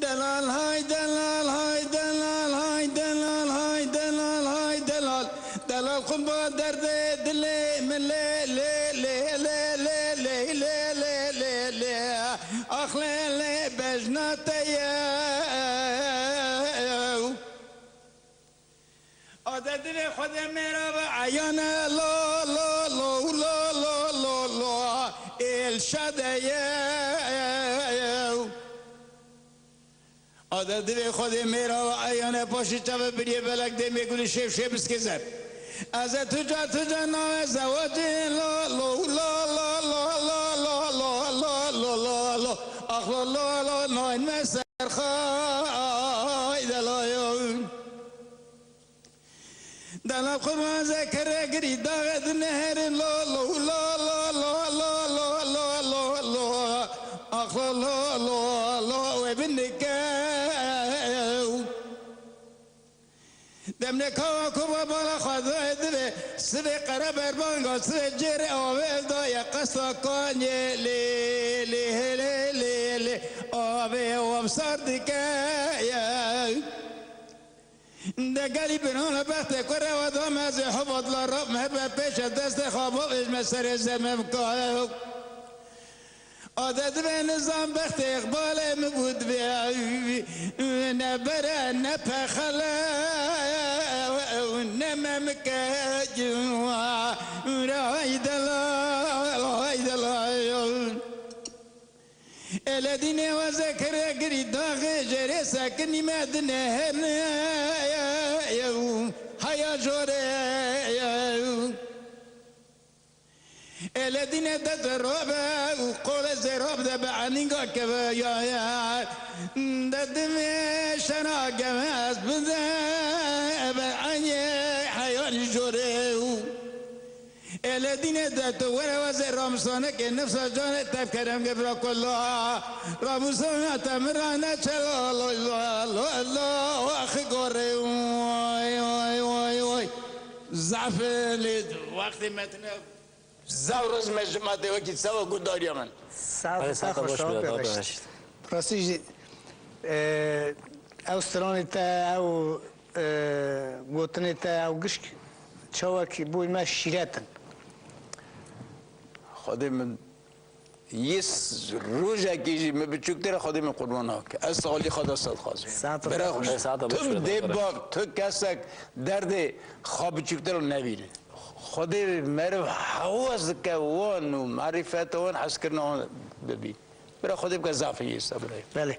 دلال های دلال های دلال های دلال های دلال های دلال دلال خون با درد دل مله لی لی لی لی لی لی لی لی لی آخ لی لی بجناتیو عادت دل خود میرا با عیان لا لا لا لا لا لا لا الشدیو عادت دل خود میرا و عیان پاشی چوه بریه بلک ده میگونی شیف شیف اسکیزر از تجا نام زواج لا لا لا لا لا لا لا لا لا لا لا لا اخ لا لا لا ناین مسر خواهی دلایون دلال خورمان ذکر گری داغد نهر لا لا لا لا لا لا لا لا لا لا اخ لا لا لا لا و بنکاو دم نکاو کبا بالا خواهد دل سر قرب اربانگا سر جر آوه دای قصا کانیه لی لی لی لی لی آوه وابسار دکایو دگلی بنان بخت کره و دام از حباد لارب محبه پیش دست خواب و اجمه سر زمم کهو عادت به نظام بخت اقبال مبود بی نبره نپخله نممکجوا رای دلال رای دلال الذين وذكر قري داغ جري ساكني مدنه هيا جوري الذين تدرب وقول زراب دبعنينغا كبا يا ددمي شنا جماس بذاب عني هيا جوري الذين داتوا وزير رمسانه که نفس جان تب کردم گفت کلا رمسانه تمرانه چلا لا لا لا لا آخی گوره وای وای وای وای ضعف لید وقتی متنه زورز مجمعه وکی سوا گوداری من ساعت خوش باشید راستی او سترانی تا او گوتنی تا او گشک چاوکی بوی ما شیرتن خودم یس روزه کیجی می بچوکتر خودم قربان هاک از سالی خدا صد خواست برای خوش تو دباغ تو کسک درد خواب بچوکتر رو نبینه خودم مرو حواس که وان و معرفت وان حس کرنا ببین برای خودم که ضعفی است برای بله